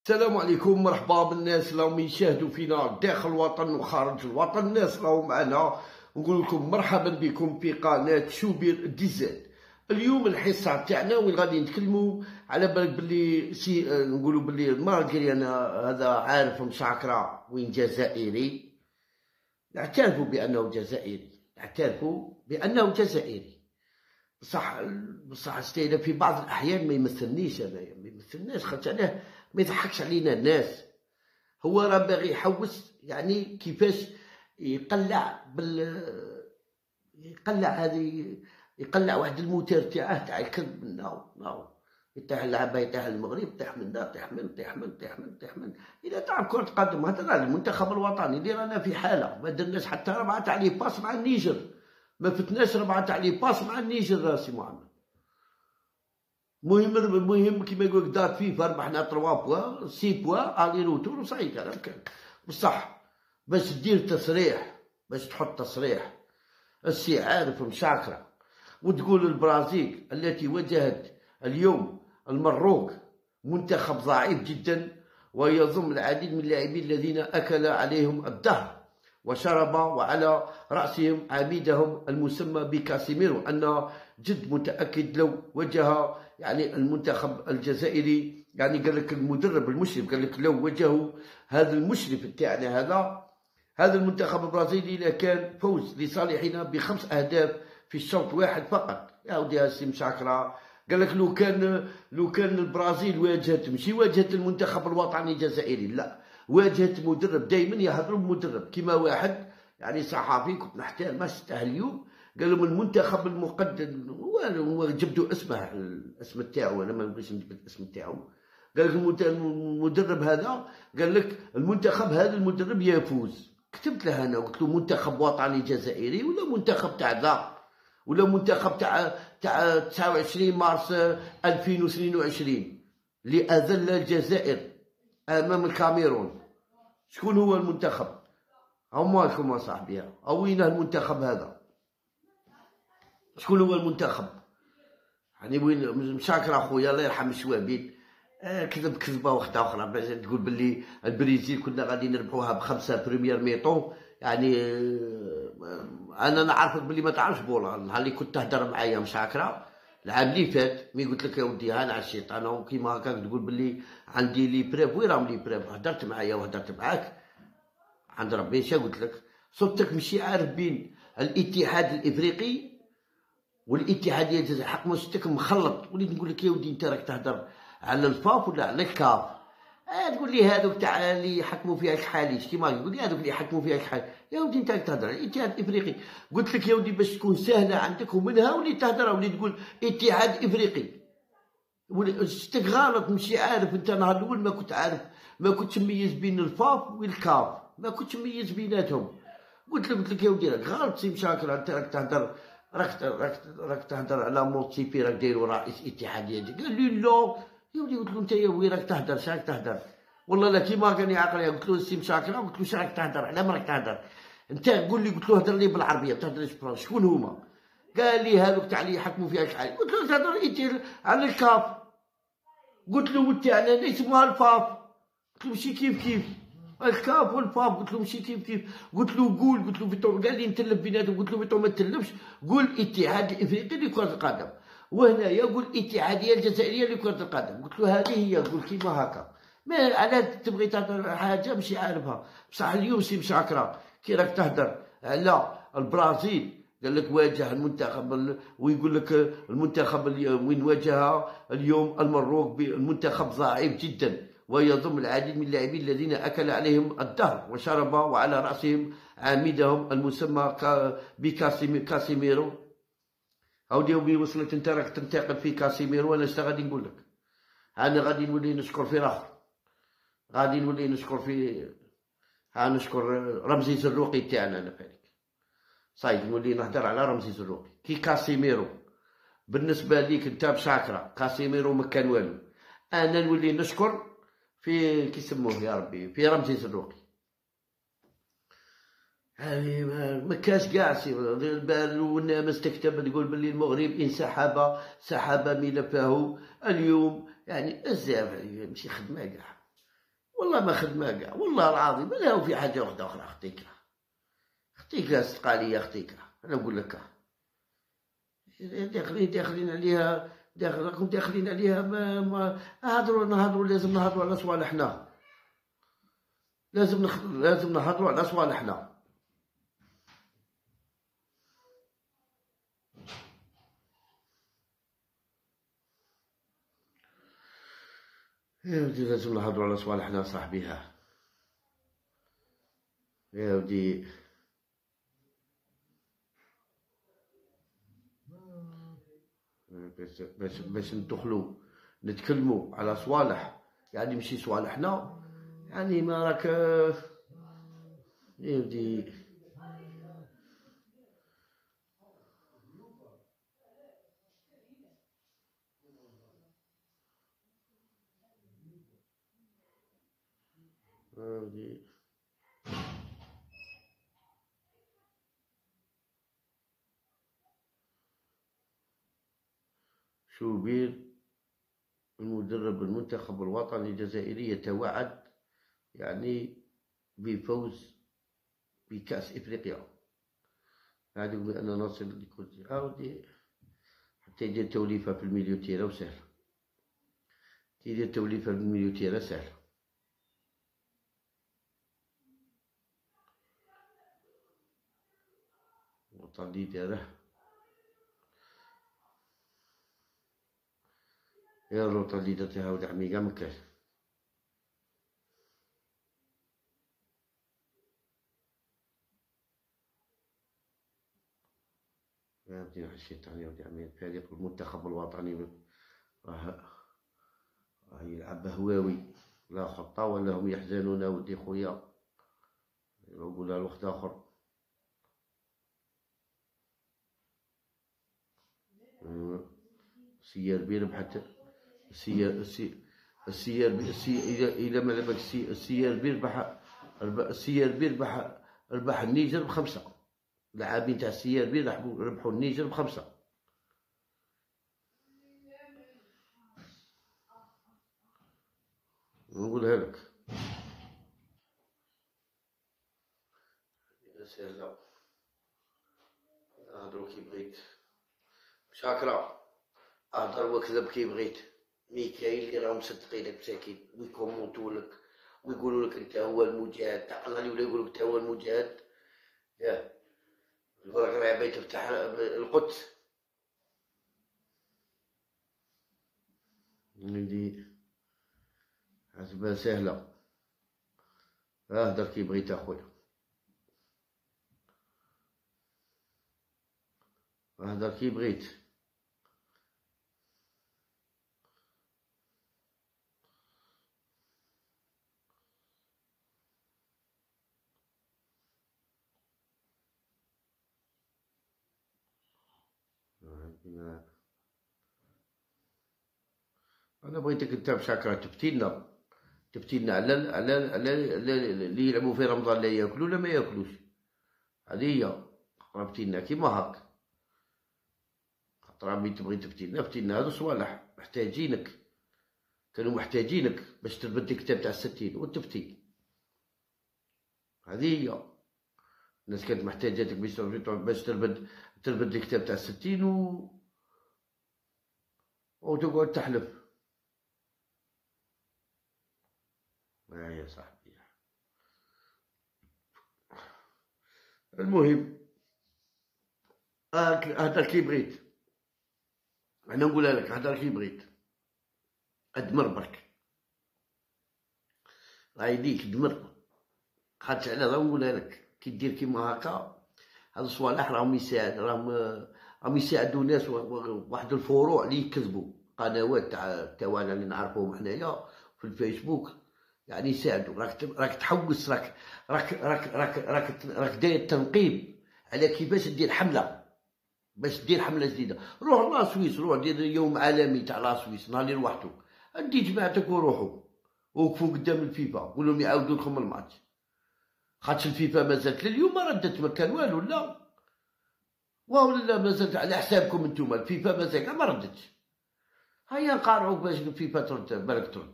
السلام عليكم، مرحبا بالناس اللي راهم يشاهدوا فينا داخل الوطن وخارج الوطن. الناس اللي راهم معنا نقول لكم مرحبا بكم في قناه شوبير ديزاد. اليوم الحصه تاعنا وين غادي نتكلموا على بالك باللي نقولوا باللي مالغري انا هذا عارف مشاكره وين جزائري، نعترفوا بانه جزائري، نعترفوا بانه جزائري. بصح ستينا في بعض الاحيان ما يمثلنيش انايا، ما يمثلناش خاطر انا ما يضحكش علينا الناس. هو راه باغي يحوس يعني كيفاش يقلع يقلع هذه، يقلع واحد الموتور تاعه تاع الكذب من ناو يطيح اللعبه، يطيح المغرب، يطيح من دا، طيح من اذا تلعب كره قدم. هذا راه المنتخب الوطني اللي رانا في حاله ما درناش حتى 4 تاع لي باس مع النيجر، ما فتناش 4 تاع لي باس مع النيجر راسي محمد. المهم كيما يقول لك دار فيفا ربحنا 3 بوا 6 بوا الي روتور وصاي كلام كان. بصح باش دير تصريح، باش تحط تصريح السي عارف مشاكره وتقول البرازيل التي واجهت اليوم المروك منتخب ضعيف جدا ويضم العديد من اللاعبين الذين اكل عليهم الدهر وشرب وعلى رأسهم عميدهم المسمى بكاسيميرو، أن جد متأكد لو واجه يعني المنتخب الجزائري، يعني قال لك المدرب المشرف قال لك لو واجهوا هذا المشرف تاعنا هذا المنتخب البرازيلي لكان فوز لصالحنا ب5 أهداف في الشوط واحد فقط. يا ودي هاسي مشاكرة، قال لك لو كان البرازيل واجهت ماشي واجهت المنتخب الوطني الجزائري، لا واجهت مدرب. دائما يهضروا بمدرب كيما واحد يعني صحافي كنت نحتال ما شفتها اليوم، قال لهم المنتخب المقدم جبدوا اسمه الاسم تاعو، انا ما نبغيش نجبد الاسم تاعو. قال لك المدرب هذا قال لك المنتخب هذا المدرب يفوز. كتبت له انا قلت له منتخب وطني جزائري ولا منتخب تاع ذا ولا منتخب تاع 29 مارس 2022 اللي اذل الجزائر امام الكاميرون. شكون هو المنتخب؟ او مالكم اصاحبي، او وين المنتخب هذا؟ شكون هو المنتخب؟ يعني وين مشاكر اخويا الله يرحم الشوابين، كذب كذبه واحده اخرى باش تقول باللي البرازيل كنا غادي نربحوها ب5 بريمير ميطون. يعني انا نعرفك باللي ما تعرفش بولا، نهار اللي كنت تهدر معايا مشاكره العام اللي فات مي قلت لك يا ودي انا عشيت انا كيما هكاك تقول باللي عندي لي بريف. وين راهم لي بريف؟ هدرت معايا وهدرت معاك عند ربي. اش قلت لك؟ صوتك ماشي عارف بين الاتحاد الافريقي والاتحاديه الجزائريه، حق ما صوتك مخلط. وليت نقول لك يا ودي انت راك تهدر على الفاف ولا على الكاف؟ تقول لي هذوك تاع اللي يحكموا فيها الحاليش كيما يقول لي هذوك اللي يحكموا فيها الحاليش. يا ودي انت راك تهدر على الاتحاد الافريقي. قلت لك يا ودي باش تكون سهله عندك ومنها وليت تهدر وليت تقول اتحاد افريقي. شتك غلط ماشي عارف انت. نهار الاول ما كنت عارف، ما كنتش مميز بين الفاف والكاف، ما كنتش مميز بيناتهم. قلت لك يا ودي راك غلط سي مشاكل، انت راك تهدر راك تهدر على موتسيبي راك دايرو رئيس اتحاديه. قال لي لا يا ودي. قلت له انت يا وي راك تهدر؟ شراك تهدر؟ والله لا كيما كان يعقل. قلت له سي مشاكل، قلت له شراك تهدر؟ على ما راك تهدر انت؟ قول لي. قلت له هدر لي بالعربيه، ما تهدرش بالفرنسي. شكون هما؟ قال لي هذوك تاع اللي يحكموا فيها الحال. قلت له تهدر على الكاف. قلت له تاعنا اسمها الفاف. قلت له ماشي كيف الكاف والفاف. قلت له ماشي كيف. قلت له قول. قلت له فيتو. قال لي نتلف بيناتهم. قلت له فيتو ما تلفش، قول الاتحاد الافريقي لكرة القدم وهنايا قول الاتحاديه الجزائريه لكرة القدم. قلت له هذه هي، قول كيما هكا. ما على تبغي تهدر حاجه ماشي عارفها. بصح اليوم سي مشاكره كي راك تهدر على البرازيل قال لك واجه المنتخب ويقول لك المنتخب وين واجه اليوم المروك المنتخب ضعيف جدا ويضم العديد من اللاعبين الذين اكل عليهم الدهر وشرب وعلى راسهم عميدهم المسمى بكاسيميرو. هاودي وين وصلت انت راك تنتقد في كاسيميرو. وانا اش غادي نقول لك؟ انا غادي نولي نشكر في الاخر، غادي نولي نشكر في نشكر رمزي زروقي تاعنا. انا فالك صايد نولي نهضر على رمزي زروقي كي كاسيميرو. بالنسبه ليك انت بشاكره كاسيميرو ما كان والو. انا نولي نشكر في كي يسموه يا ربي في رمزي زروقي. هذه ما كاش كاع سي والناس تكتب تقول باللي المغرب ان سحب ملفه اليوم. يعني بزاف ماشي خدمه كاع. والله ما خدمة كاع، والله العظيم. لا هو في حاجة وحدة أخرى اختيك صدقالي اختيك، أنا نقول لك داخلين عليها، راكم داخلين عليها. ما نهضروا لازم نهضروا على صوالحنا، لازم نهضروا على صوالحنا. يا ودي لازم نهضروا على صوالحنا صاحبيها. يا ودي باش ندخلوا نتكلموا على صوالح، يعني ماشي صوالحنا، يعني ما راك يا ودي. شوبير المدرب المنتخب الوطني الجزائري يتوعد يعني بفوز بكأس إفريقيا. هذه بأن نصل لكل عاودي حتى يدير توليفة في الميليو تيرا وسهل، يدير توليفة في الميليو تيرا سهل. الوطن اللي داره يا الوطن اللي درتها عاود عمي كاع مكاش. يا ودي الشيطان، يا ودي عمي الفريق المنتخب الوطني راه يلعب بهواوي، لا خطة ولا هم يحزنون. ودي خويا نقولها لوقت آخر. السيار بيه ربحت السيار إذا ما لعبك السيار بيه ربح النيجر ب5. لاعبين تاع السيار بيه ربحوا النيجر ب5. نقولها لك. سهلة نهضرو كي بغيت، شاكرا اهضر وكذب كي بغيت. ميكايل اللي راهم مصدقينك مساكين ويكومونتولك ويقولوا لك انت هو المجاهد تاع الله، ولا يقولوا لك انت هو المجاهد. ياه راك راه باغي تفتح القدس. ندي حسبها سهلة، اهدر كي بغيت اخويا، اهدر كي بغيت. انا بغيتك انت بشاكرا تفتينا على اللي يلعبوا في رمضان لا ياكلوا ولا ما ياكلوش. هذه هي ربتينا كيما هاك. خاطر ملي تبغي تفتينا هذو صوالح محتاجينك، كانوا محتاجينك باش تربد الكتاب تاع 60 وتفتي. هذه هي الناس كانت محتاجاتك باش تربد الكتاب تاع 60 وتقعد تحلف. يا صاحبي المهم هدر كي بغيت، انا نقولها لك هدر كي بغيت. ادمر برك راهي ليك دمر، خاطر على نقولها لك كي دير كيما هكا. هاد الصوالح راهم يساعدوا ناس واحد الفروع اللي يكذبوا قنوات تاعنا اللي نعرفوهم حنايا في الفيسبوك، يعني يساعدوا. راك تحوس، راك داير تنقيب على كيفاش دير حمله، باش دير حمله جديده. روح لا سويس، روح دير يوم عالمي تاع لا سويس نهار وحدو، ادي جماعتك وروحوا وقفوا قدام الفيفا قول لهم يعاودوا لكم الماتش. خاطش الفيفا مازالت لليوم ما ردت، ما كان والو. لا لا مازالت على حسابكم انتوما، الفيفا مازال ما ردتش. هيا نقارعوا باش الفيفا ترد، بالك ترد.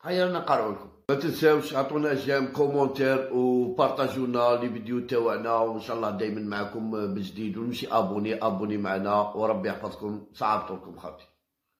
هيا نقرأ لكم. ما تنساوش عطونا جيم كومونتير وبارطاجونا لي فيديو تاعنا، وان شاء الله دايما معكم بجديد، ونمشي ابوني معنا، وربي يحفظكم. صعبت لكم خاطي.